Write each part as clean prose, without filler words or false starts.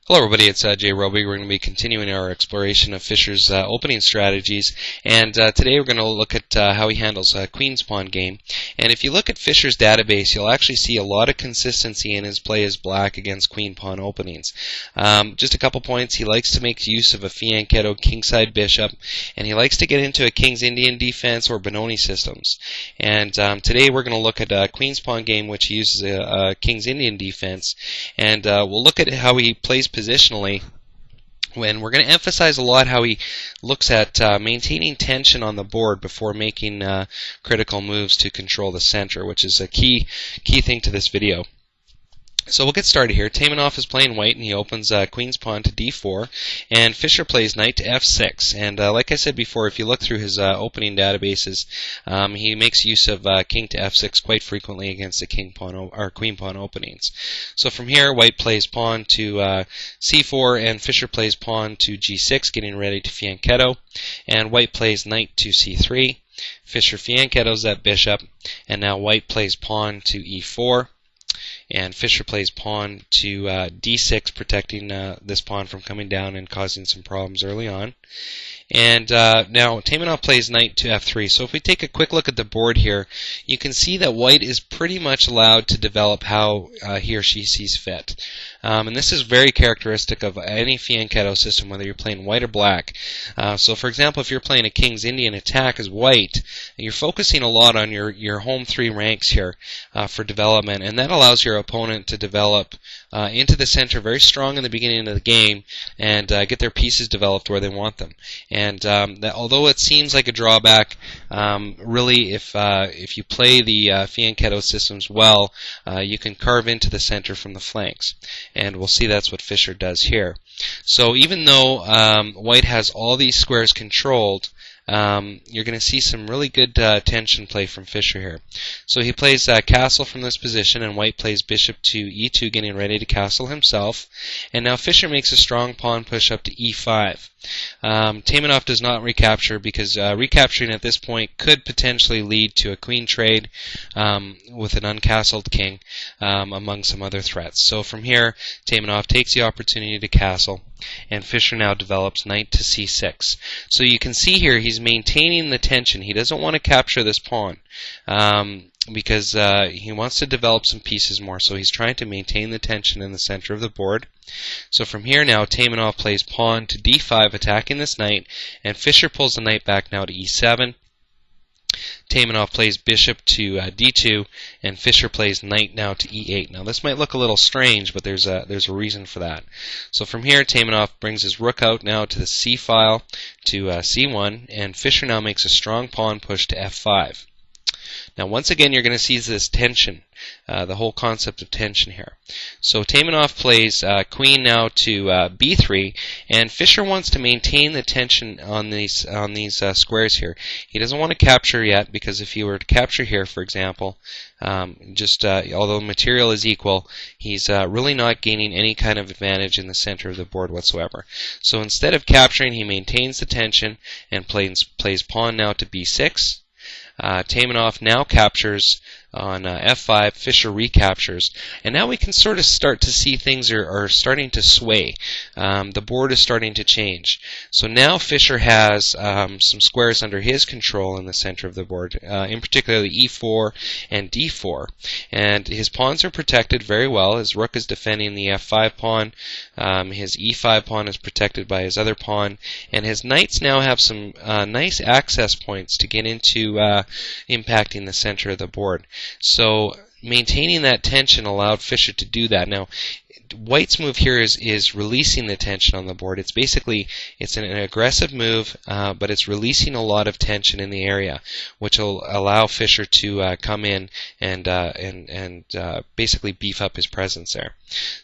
Hello everybody, it's Jay Roby. We're going to be continuing our exploration of Fischer's opening strategies, and today we're going to look at how he handles a Queen's Pawn game. And if you look at Fischer's database, you'll actually see a lot of consistency in his play as black against Queen Pawn openings. Just a couple points: he likes to make use of a fianchetto kingside bishop, and he likes to get into a King's Indian defense or Benoni systems. And today we're going to look at a Queen's Pawn game which uses a King's Indian defense, and we'll look at how he plays positionally, when we're going to emphasize a lot how he looks at maintaining tension on the board before making critical moves to control the center, which is a key thing to this video. So we'll get started here. Taimanov is playing white, and he opens Queen's Pawn to d4, and Fischer plays knight to f6. And like I said before, if you look through his opening databases, he makes use of king to f6 quite frequently against the Queen Pawn openings. So from here, white plays pawn to c4, and Fischer plays pawn to g6, getting ready to fianchetto, and white plays knight to c3. Fischer fianchettos that bishop, and now white plays pawn to e4. And Fischer plays pawn to d6, protecting this pawn from coming down and causing some problems early on. And now Taimanov plays knight to f3. So if we take a quick look at the board here, you can see that white is pretty much allowed to develop how he or she sees fit. And this is very characteristic of any fianchetto system, whether you're playing white or black. So for example, if you're playing a King's Indian attack as white, you're focusing a lot on your home three ranks here for development, and that allows your opponent to develop into the center very strong in the beginning of the game and get their pieces developed where they want them. And that, although it seems like a drawback, really if you play the fianchetto systems well, you can carve into the center from the flanks. And we'll see that's what Fischer does here. So even though white has all these squares controlled, you're going to see some really good tension play from Fischer here. So he plays castle from this position, and white plays bishop to e2, getting ready to castle himself. And now Fischer makes a strong pawn push up to e5. Taimanov does not recapture, because recapturing at this point could potentially lead to a queen trade with an uncastled king, among some other threats. So from here, Taimanov takes the opportunity to castle, and Fischer now develops knight to c6. So you can see here he's maintaining the tension. He doesn't want to capture this pawn because he wants to develop some pieces more. So he's trying to maintain the tension in the center of the board. So from here now, Taimanov plays pawn to d5, attacking this knight, and Fischer pulls the knight back now to e7. Taimanov plays bishop to d2, and Fischer plays knight now to e8. Now this might look a little strange, but there's a reason for that. So from here, Taimanov brings his rook out now to the c file to c1, and Fischer now makes a strong pawn push to f5. Now once again, you're going to see this tension, the whole concept of tension here. So Taimanov plays queen now to b3, and Fischer wants to maintain the tension on these squares here. He doesn't want to capture yet, because if he were to capture here, for example, although material is equal, he's really not gaining any kind of advantage in the center of the board whatsoever. So instead of capturing, he maintains the tension and plays pawn now to b6. Taimanov now captures on f5, Fischer recaptures, and now we can sort of start to see things are starting to sway. The board is starting to change. So now Fischer has some squares under his control in the center of the board, in particular e4 and d4, and his pawns are protected very well. His rook is defending the f5 pawn, his e5 pawn is protected by his other pawn, and his knights now have some nice access points to get into impacting the center of the board. So maintaining that tension allowed Fischer to do that. Now, white's move here is releasing the tension on the board. It's an aggressive move, but it's releasing a lot of tension in the area, which will allow Fischer to come in and basically beef up his presence there.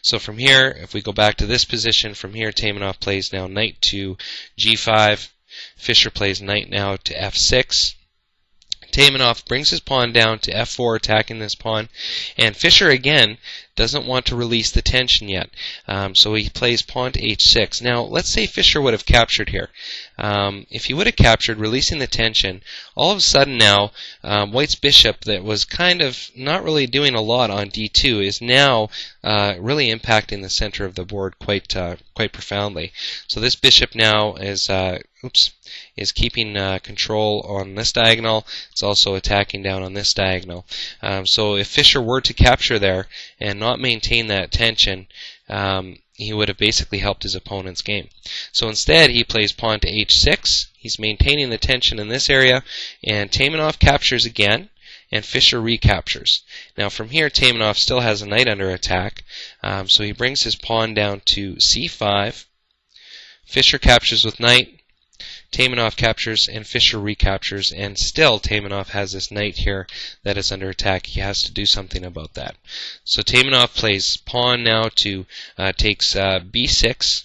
So from here, if we go back to this position, from here Taimanov plays now knight to g5. Fischer plays knight now to f6. Taimanov brings his pawn down to f4, attacking this pawn, and Fischer again doesn't want to release the tension yet, so he plays pawn to h6. Now, let's say Fischer would have captured here. If he would have captured, releasing the tension, all of a sudden now, White's bishop that was kind of not really doing a lot on d2 is now really impacting the center of the board quite profoundly. So this bishop now is keeping control on this diagonal. It's also attacking down on this diagonal. So if Fischer were to capture there and not maintain that tension, he would have basically helped his opponent's game. So instead, he plays pawn to h6. He's maintaining the tension in this area, and Taimanov captures again, and Fischer recaptures. Now from here, Taimanov still has a knight under attack, so he brings his pawn down to c5. Fischer captures with knight. Taimanov captures and Fischer recaptures, and still Taimanov has this knight here that is under attack. He has to do something about that. So Taimanov plays pawn now to takes b6.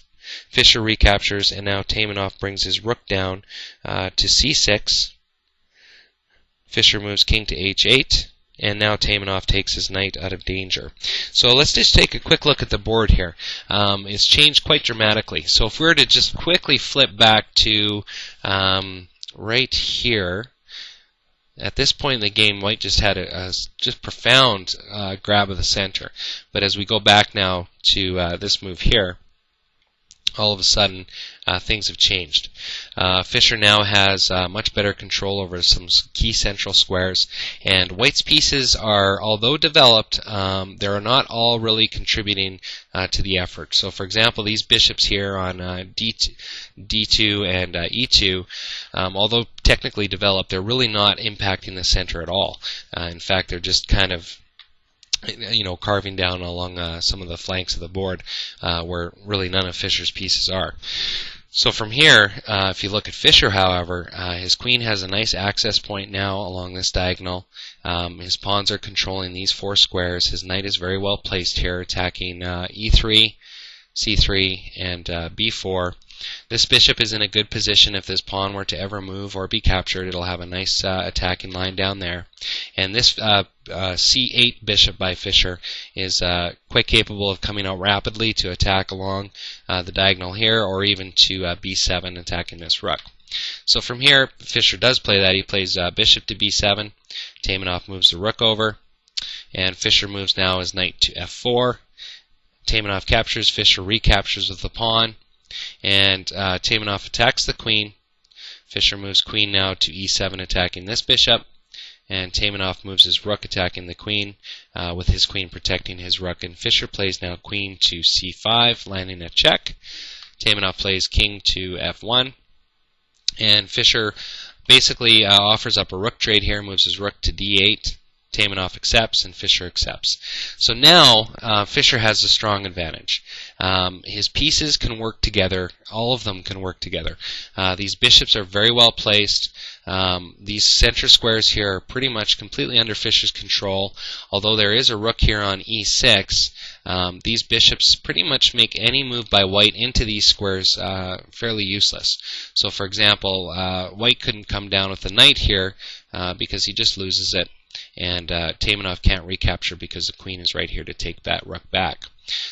Fischer recaptures, and now Taimanov brings his rook down to c6. Fischer moves king to h8. And now Taimanov takes his knight out of danger. So let's just take a quick look at the board here. It's changed quite dramatically. So if we were to just quickly flip back to right here, at this point in the game, White just had a just profound grab of the center. But as we go back now to this move here, all of a sudden things have changed. Fischer now has much better control over some key central squares, and White's pieces are, although developed, they're not all really contributing to the effort. So for example, these bishops here on D2 and E2, although technically developed, they're really not impacting the center at all. In fact, they're just kind of carving down along some of the flanks of the board where really none of Fischer's pieces are. So from here, if you look at Fischer, however, his queen has a nice access point now along this diagonal. His pawns are controlling these four squares. His knight is very well placed here, attacking E3, C3, and B4. This bishop is in a good position. If this pawn were to ever move or be captured, it'll have a nice attacking line down there. And this C8 bishop by Fischer is quite capable of coming out rapidly to attack along the diagonal here, or even to B7, attacking this rook. So from here, Fischer does play that. He plays bishop to B7. Taimanov moves the rook over, and Fischer moves now his knight to F4. Taimanov captures, Fischer recaptures with the pawn, and Taimanov attacks the queen. Fischer moves queen now to E7, attacking this bishop, and Taimanov moves his rook, attacking the queen, with his queen protecting his rook. And Fischer plays now queen to C5, landing a check. Taimanov plays king to F1, and Fischer basically offers up a rook trade here, moves his rook to D8. Taimanov accepts, and Fischer accepts. So now Fischer has a strong advantage. His pieces can work together. All of them can work together. These bishops are very well placed. These center squares here are pretty much completely under Fischer's control. Although there is a rook here on E6, these bishops pretty much make any move by White into these squares fairly useless. So for example, White couldn't come down with the knight here because he just loses it. And Taimanov can't recapture because the queen is right here to take that rook back.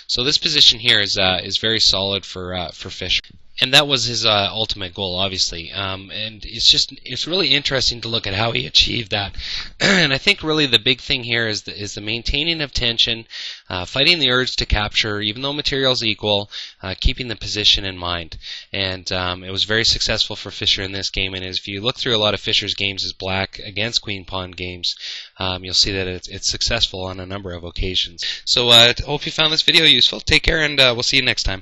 So this position here is very solid for Fischer. And that was his ultimate goal, obviously. And it's really interesting to look at how he achieved that. And I think really the big thing here is the maintaining of tension, fighting the urge to capture, even though material is equal, keeping the position in mind. And it was very successful for Fischer in this game. And if you look through a lot of Fischer's games as black against Queen-Pawn games, you'll see that it's successful on a number of occasions. So I hope you found this video useful. Take care, and we'll see you next time.